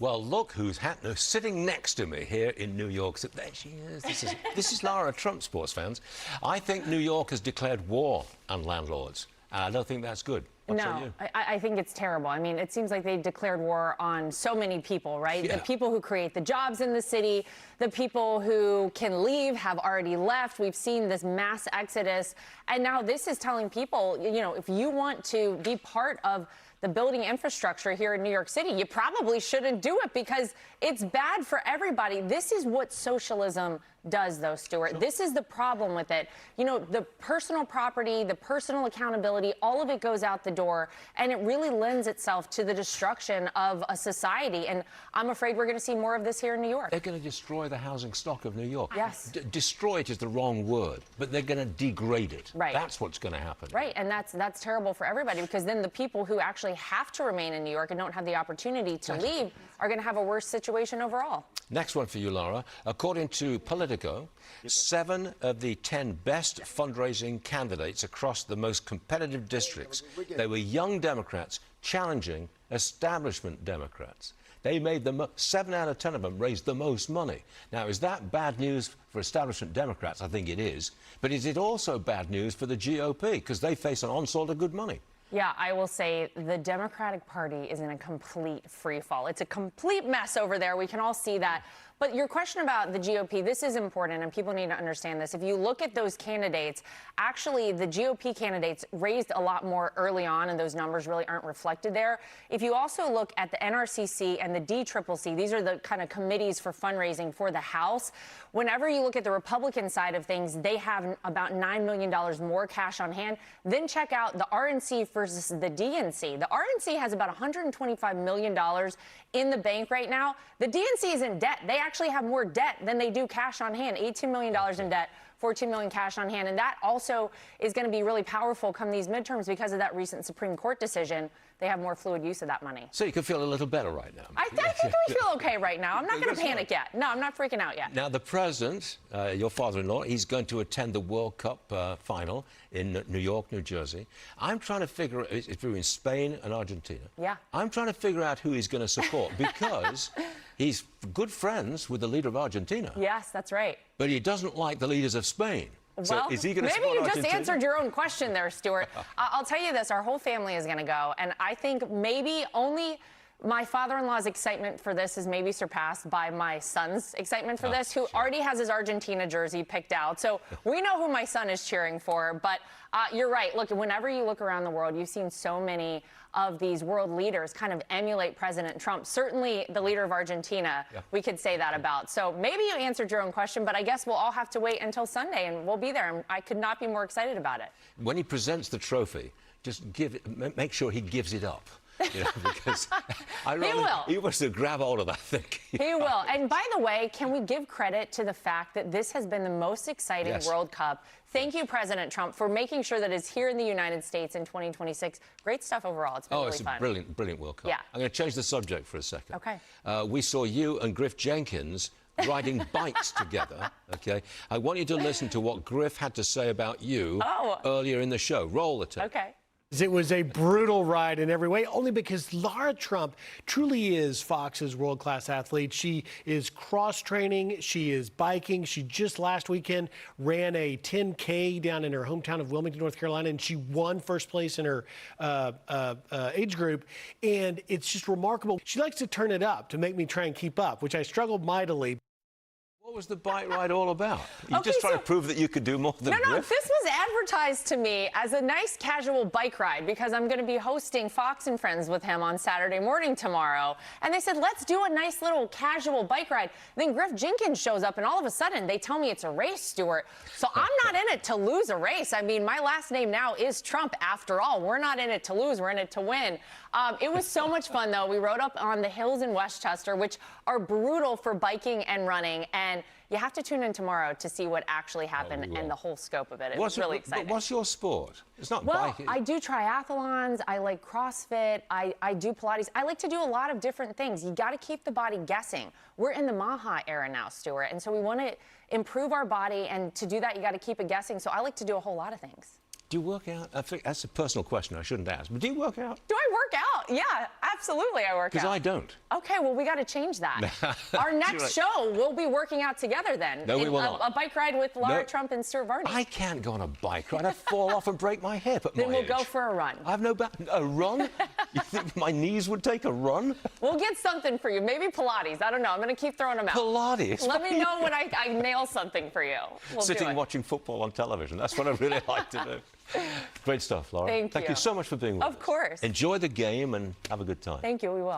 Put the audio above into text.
Well, look who's sitting next to me here in New York. So there she is. This is Lara Trump, sports fans. I think New York has declared war on landlords. I don't think that's good. No, I think it's terrible. I mean, it seems like they declared war on so many people, right? Yeah. The people who create the jobs in the city, the people who can leave have already left. We've seen this mass exodus. And now this is telling people, you know, if you want to be part of the building infrastructure here in New York City, you probably shouldn't do it because it's bad for everybody. This is what socialism does, though, Stuart. Sure. This is the problem with it. You know, the personal property, the personal accountability, all of it goes out the door, and it really lends itself to the destruction of a society. And I'm afraid we're going to see more of this here in New York. They're going to destroy the housing stock of New York. Yes. Destroy it is the wrong word, but they're going to degrade it. Right. That's what's going to happen. Right, and that's terrible for everybody, because then the people who actually have to remain in New York and don't have the opportunity to leave are going to have a worse situation overall. Next one for you, Lara. According to Politico, 7 of the 10 best fundraising candidates across the most competitive districts, they were young Democrats challenging establishment Democrats. They made 7 out of 10 of them raised the most money. Now, is that bad news for establishment Democrats? I think it is. But is it also bad news for the GOP? Because they face an onslaught of good money. Yeah, I will say the Democratic Party is in a complete free fall. It's a complete mess over there. We can all see that. But your question about the GOP, this is important, and people need to understand this. If you look at those candidates, actually, the GOP candidates raised a lot more early on, and those numbers really aren't reflected there. If you also look at the NRCC and the DCCC, these are the kind of committees for fundraising for the House. Whenever you look at the Republican side of things, they have about $9 million more cash on hand. Then check out the RNC versus the DNC. The RNC has about $125 million in the bank right now. The DNC is in debt. They actually have more debt than they do cash on hand. $18 million in debt, $14 million cash on hand. And that also is going to be really powerful come these midterms because of that recent Supreme Court decision. They have more fluid use of that money. So you can feel a little better right now. I think we feel okay right now. I'm not going to panic yet. No, I'm not freaking out yet. Now, the president, your father-in-law, he's going to attend the World Cup final in New York, New Jersey. I'm trying to figure out, it's between Spain and Argentina. Yeah. I'm trying to figure out who he's going to support because he's good friends with the leader of Argentina. Yes, that's right. But he doesn't like the leaders of Spain. So well, is he going to maybe you Argentina? just answered your own question there, Stuart. I'll tell you this, our whole family is going to go, and I think maybe only my father-in-law's excitement for this is maybe surpassed by my son's excitement for this, who already has his Argentina jersey picked out. So we know who my son is cheering for, but you're right. Look, whenever you look around the world, you've seen so many of these world leaders kind of emulate President Trump. Certainly the leader of Argentina, we could say that about. So maybe you answered your own question, but I guess we'll all have to wait until Sunday, and we'll be there. I could not be more excited about it. When he presents the trophy, just make sure he gives it up. You know, because he wants to grab hold of that thing. He will. And by the way, can we give credit to the fact that this has been the most exciting World Cup? Thank you, President Trump, for making sure that it's here in the United States in 2026. Great stuff overall. It's been really fun. Oh, it's a brilliant World Cup. Yeah. I'm going to change the subject for a second. Okay. We saw you and Griff Jenkins riding bikes together, okay? I want you to listen to what Griff had to say about you earlier in the show. Roll the tape. Okay. It was a brutal ride in every way, only because Lara Trump truly is Fox's world-class athlete. She is cross-training. She is biking. She just last weekend ran a 10K down in her hometown of Wilmington, North Carolina, and she won first place in her age group. And it's just remarkable. She likes to turn it up to make me try and keep up, which I struggled mightily. What was the bike ride all about? You just trying to prove that you could do more than Griff? No, this was advertised to me as a nice casual bike ride because I'm going to be hosting Fox and Friends with him on Saturday morning tomorrow. And they said, let's do a nice little casual bike ride. Then Griff Jenkins shows up, and all of a sudden they tell me it's a race, Stuart. So I'm not in it to lose a race. I mean, my last name now is Trump after all. We're not in it to lose. We're in it to win. It was so much fun, though. We rode up on the hills in Westchester, which are brutal for biking and running. And you have to tune in tomorrow to see what actually happened and the whole scope of it. It was really exciting. But what's your sport? It's not biking. I do triathlons. I like CrossFit. I do Pilates. I like to do a lot of different things. You got to keep the body guessing. We're in the Maha era now, Stuart, and so we want to improve our body, and to do that, you got to keep it guessing. So I like to do a whole lot of things. Do you work out? I think that's a personal question I shouldn't ask. But do you work out? Do I work out? Yeah, absolutely I work out. Because I don't. Okay, well, we got to change that. Our next show, we'll be working out together then. No, we will not. A bike ride with Lara Trump and Stuart Varney. I can't go on a bike ride. I'd fall off and break my hip at my age. Then we'll go for a run. I have no a run? You think my knees would take a run? We'll get something for you. Maybe Pilates. I don't know. I'm going to keep throwing them out. Pilates? Let me know when I nail something for you. We'll Sitting do it. watching football on television. That's what I really like to do. Great stuff, Laura. Thank you you so much for being with us. Of course. Enjoy the game and have a good time. Thank you. We will.